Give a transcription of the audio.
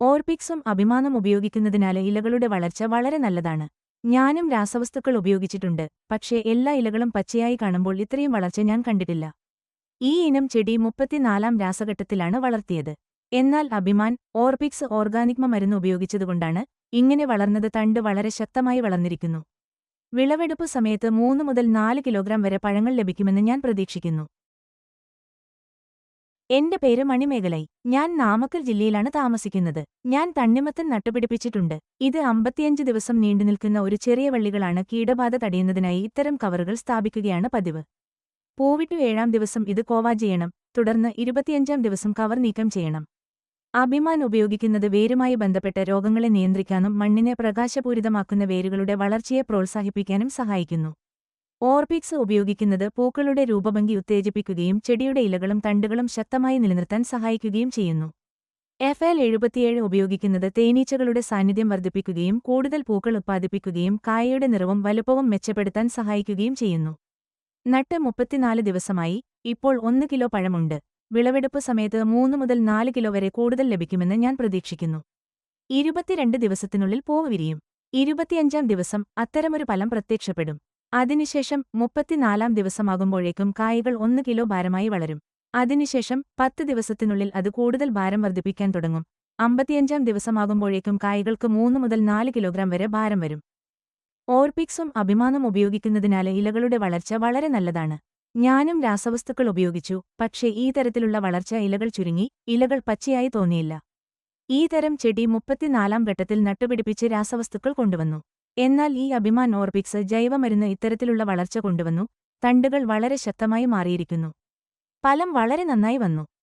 ഓർപിക്സും അഭിമാനം ഉപയോഗിക്കുന്നതിനാല് ഇലകളുടെ വളർച്ച വളരെ നല്ലതാണ്. ഞാനും രാസവസ്തുക്കൾ ഉപയോഗിച്ചിട്ടുണ്ട്, പക്ഷേ എല്ലാ ഇലകളും പച്ചയായി കാണുമ്പോൾ ഇത്രയും വളർച്ച ഞാൻ കണ്ടിട്ടില്ല. ഈ ഇനം ചെടി 34-ാം രാസഘട്ടത്തിലാണ് വളർത്തിയത്. എന്നാൽ അഭിമാൻ, ഓർപിക്സ് ഓർഗാനിക് മരുന്ന് ഉപയോഗിച്ചതുകൊണ്ടാണ് ഇങ്ങനെ വളർന്നത്. തണ്ട് വളരെ ശക്തമായി വളർന്നിരിക്കുന്നു. വിളവെടുപ്പു സമയത്ത് 3 മുതൽ 4 കിലോഗ്രാം വരെ പഴങ്ങൾ ലഭിക്കുമെന്ന് ഞാൻ പ്രതീക്ഷിക്കുന്നു. എന്റെ പേര് മണിമേഖലൈ. ഞാൻ നാമക്കൽ ജില്ലയിലാണ് താമസിക്കുന്നത്. ഞാൻ തണ്ണിമത്തൻ നട്ടുപിടിപ്പിച്ചിട്ടുണ്ട്. ഇത് 55 ദിവസം നീണ്ടുനിൽക്കുന്ന ഒരു ചെറിയ വള്ളികളാണ്. കീടബാധ തടയുന്നതിനായി ഇത്തരം കവറുകൾ സ്ഥാപിക്കുകയാണ് പതിവ്. പൂവിട്ടു 7-ാം ദിവസം ഇത് കോവാ ചെയ്യണം, തുടർന്ന് 25-ാം ദിവസം കവർ നീക്കം ചെയ്യണം. അഭിമാൻ ഉപയോഗിക്കുന്നത് വേരുമായി ബന്ധപ്പെട്ട രോഗങ്ങളെ നിയന്ത്രിക്കാനും മണ്ണിനെ പ്രകാശപൂരിതമാക്കുന്ന വേരുകളുടെ വളർച്ചയെ പ്രോത്സാഹിപ്പിക്കാനും സഹായിക്കുന്നു. ഓർപിക്സ് ഉപയോഗിക്കുന്നത് പൂക്കളുടെ രൂപഭംഗി ഉത്തേജിപ്പിക്കുകയും ചെടിയുടെ ഇലകളും തണ്ടുകളും ശക്തമായി നിലനിർത്താൻ സഹായിക്കുകയും ചെയ്യുന്നു. FL77 ഉപയോഗിക്കുന്നത് തേനീച്ചകളുടെ സാന്നിധ്യം വർദ്ധിപ്പിക്കുകയും കൂടുതൽ പൂക്കൾ ഉത്പാദിപ്പിക്കുകയും കായയുടെ നിറവും വലുപ്പവും മെച്ചപ്പെടുത്താൻ സഹായിക്കുകയും ചെയ്യുന്നു. നട്ട് 34 ദിവസമായി. ഇപ്പോൾ 1 കിലോ പഴമുണ്ട്. വിളവെടുപ്പ് സമയത്ത് 3 മുതൽ 4 കിലോ വരെ കൂടുതൽ ലഭിക്കുമെന്ന് ഞാൻ പ്രതീക്ഷിക്കുന്നു. 22 ദിവസത്തിനുള്ളിൽ പൂവ് വിരിയും. 25-ാം ദിവസം അത്തരമൊരു ഫലം പ്രത്യക്ഷപ്പെടും. അതിനുശേഷം 34-ാം ദിവസമാകുമ്പോഴേക്കും കായകൾ 1 കിലോ ഭാരമായി വളരും. അതിനുശേഷം 10 ദിവസത്തിനുള്ളിൽ അത് കൂടുതൽ ഭാരം വർദ്ധിപ്പിക്കാൻ തുടങ്ങും. 55-ാം ദിവസമാകുമ്പോഴേക്കും കായകൾക്ക് 3 മുതൽ 4 കിലോഗ്രാം വരെ ഭാരം വരും. ഓർപിക്സും അഭിമാനം ഉപയോഗിക്കുന്നതിനാല് ഇലകളുടെ വളർച്ച വളരെ നല്ലതാണ്. ഞാനും രാസവസ്തുക്കൾ ഉപയോഗിച്ചു, പക്ഷേ ഈ തരത്തിലുള്ള വളർച്ച ഇലകൾ ചുരുങ്ങി, ഇലകൾ പച്ചയായി തോന്നിയില്ല. ഈ തരം ചെടി 34-ാം ഘട്ടത്തിൽ നട്ടുപിടിപ്പിച്ച് രാസവസ്തുക്കൾ കൊണ്ടുവന്നു. എന്നാൽ ഈ അഭിമാൻ ഓർപിക്സ് ജൈവമരുന്ന് ഇത്തരത്തിലുള്ള വളർച്ച കൊണ്ടുവന്നു. തണ്ടുകൾ വളരെ ശക്തമായി മാറിയിരിക്കുന്നു. ഫലം വളരെ നന്നായി വന്നു.